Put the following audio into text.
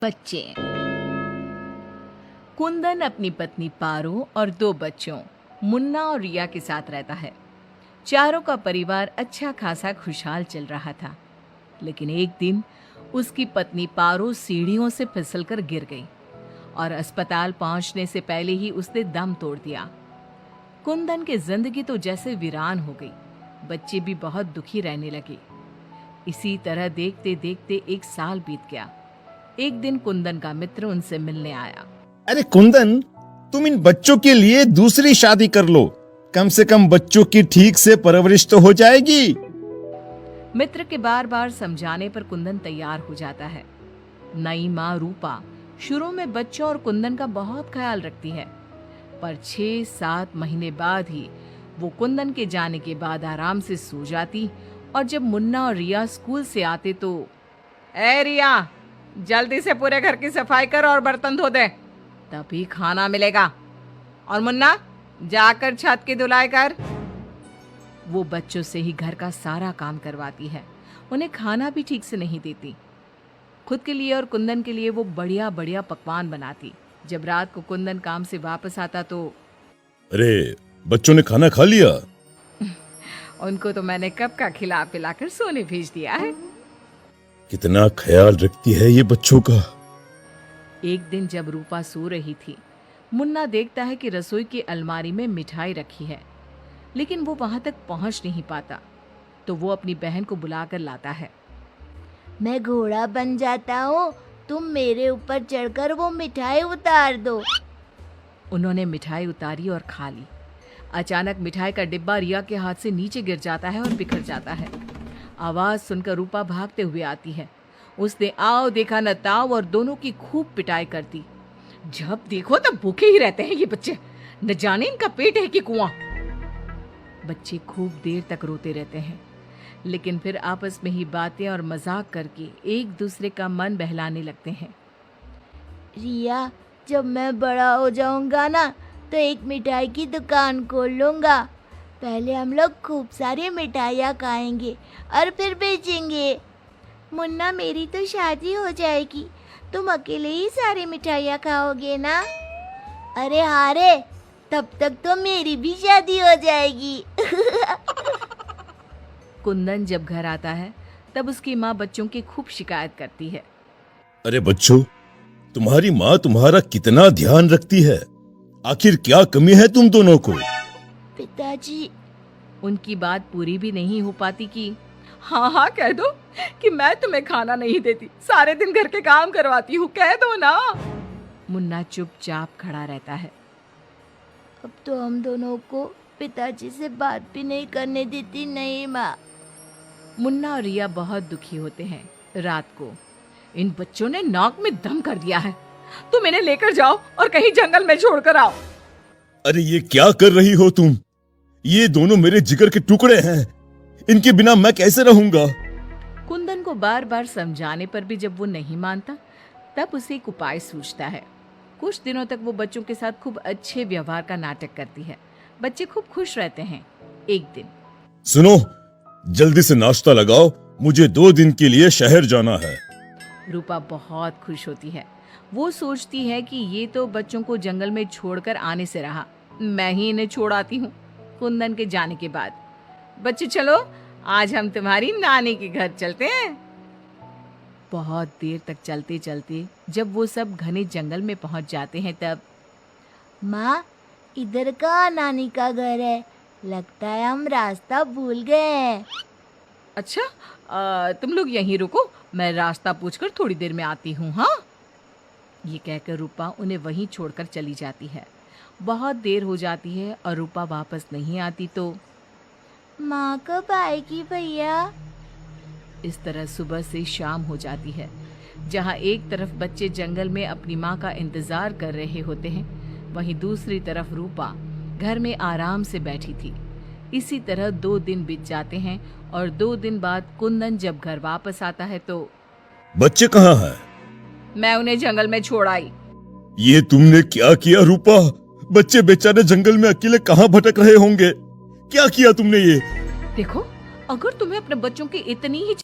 बच्चे। कुंदन अपनी पत्नी पारो और दो बच्चों मुन्ना और रिया के साथ रहता है। चारों का परिवार अच्छा खासा खुशहाल चल रहा था, लेकिन एक दिन उसकी पत्नी पारो सीढ़ियों से फिसलकर गिर गई और अस्पताल पहुंचने से पहले ही उसने दम तोड़ दिया। कुंदन की जिंदगी तो जैसे वीरान हो गई। बच्चे भी बहुत दुखी रहने लगे। इसी तरह देखते देखते एक साल बीत गया। एक दिन कुंदन का मित्र उनसे मिलने आया। अरे कुंदन, तुम इन बच्चों के लिए दूसरी शादी कर लो। कम से कम बच्चों की ठीक से परवरिश तो हो जाएगी। मित्र के बार बार समझाने पर कुंदन तैयार हो जाता है। नई माँ रूपा शुरू में बच्चों और कुंदन का बहुत ख्याल रखती है, पर 6-7 महीने बाद ही वो कुंदन के जाने के बाद आराम से सो जाती। और जब मुन्ना और रिया स्कूल से आते तो, ए रिया, जल्दी से पूरे घर की सफाई कर और बर्तन धो दे, तभी खाना मिलेगा। और मुन्ना, जाकर छत की धुलाई कर। वो बच्चों से ही घर का सारा काम करवाती है। उन्हें खाना भी ठीक से नहीं देती। खुद के लिए और कुंदन के लिए वो बढ़िया बढ़िया पकवान बनाती। जब रात को कुंदन काम से वापस आता तो, अरे, बच्चों ने खाना खा लिया? उनको तो मैंने कब का खिला पिलाकर सोने भेज दिया है। कितना ख्याल रखती है ये बच्चों का। एक दिन जब रूपा सो रही थी, मुन्ना देखता है कि रसोई की अलमारी में मिठाई रखी है, लेकिन वो वहां तक पहुंच नहीं पाता। तो वो अपनी बहन को बुलाकर लाता है। मैं घोड़ा बन जाता हूँ, तुम मेरे ऊपर चढ़कर वो मिठाई उतार दो। उन्होंने मिठाई उतारी और खा ली। अचानक मिठाई का डिब्बा रिया के हाथ से नीचे गिर जाता है और बिखर जाता है। आवाज सुनकर रूपा भागते हुए आती है। उसने आओ देखा न ताव और दोनों की खूब पिटाई कर दी। जब देखो तब भूखे ही रहते हैं ये बच्चे, न जाने इनका पेट है कि कुआं। बच्चे खूब देर तक रोते रहते हैं, लेकिन फिर आपस में ही बातें और मजाक करके एक दूसरे का मन बहलाने लगते हैं। रिया, जब मैं बड़ा हो जाऊंगा ना तो एक मिठाई की दुकान खोल लूंगा। पहले हम लोग खूब सारी मिठाइयाँ खाएंगे और फिर बेचेंगे। मुन्ना, मेरी तो शादी हो जाएगी, तुम अकेले ही सारी मिठाइयाँ खाओगे ना? अरे हाँ रे, तब तक तो मेरी भी शादी हो जाएगी। कुंदन जब घर आता है तब उसकी माँ बच्चों की खूब शिकायत करती है। अरे बच्चों, तुम्हारी माँ तुम्हारा कितना ध्यान रखती है। आखिर क्या कमी है तुम दोनों को? पिताजी, उनकी बात पूरी भी नहीं हो पाती कि हाँ कह दो कि मैं तुम्हें खाना नहीं देती, सारे दिन घर के काम करवाती हूँ, कह दो ना। मुन्ना चुपचाप खड़ा रहता है। अब तो हम दोनों को पिताजी से बात भी नहीं करने देती। नहीं माँ। मुन्ना और रिया बहुत दुखी होते हैं। रात को इन बच्चों ने नाक में दम कर दिया है, तुम इन्हें लेकर जाओ और कहीं जंगल में छोड़कर आओ। अरे ये क्या कर रही हो तुम? ये दोनों मेरे जिगर के टुकड़े हैं, इनके बिना मैं कैसे रहूंगा? कुंदन को बार बार समझाने पर भी जब वो नहीं मानता, तब उसे एक उपाय सूझता है। कुछ दिनों तक वो बच्चों के साथ खूब अच्छे व्यवहार का नाटक करती है। बच्चे खूब खुश रहते हैं। एक दिन, सुनो, जल्दी से नाश्ता लगाओ, मुझे 2 दिन के लिए शहर जाना है। रूपा बहुत खुश होती है। वो सोचती है कि ये तो बच्चों को जंगल में छोड़कर आने से रहा, मैं ही इन्हें छोड़ आती हूँ। कुंदन के जाने के बाद, बच्चे चलो, आज हम तुम्हारी नानी के घर चलते हैं। बहुत देर तक चलते चलते जब वो सब घने जंगल में पहुंच जाते हैं तब, माँ, इधर का नानी का घर है, लगता है हम रास्ता भूल गए हैं। अच्छा, तुम लोग यहीं रुको, मैं रास्ता पूछकर थोड़ी देर में आती हूँ। हाँ, ये कहकर रूपा उन्हें वहीं छोड़कर चली जाती है। बहुत देर हो जाती है और रूपा वापस नहीं आती तो, माँ कब आएगी भैया? इस तरह सुबह से शाम हो जाती है। जहाँ एक तरफ बच्चे जंगल में अपनी माँ का इंतजार कर रहे होते हैं, वहीं दूसरी तरफ रूपा घर में आराम से बैठी थी। इसी तरह 2 दिन बीत जाते हैं और 2 दिन बाद कुंदन जब घर वापस आता है तो, बच्चे कहाँ हैं? मैं उन्हें जंगल में छोड़ आई। ये तुमने क्या किया रूपा? बच्चे बेचारे जंगल में अकेले कहाँ भटक रहे होंगे? क्या किया तुमने ये? देखो, अगर तुम्हें अपने बच्चों की इतनी ही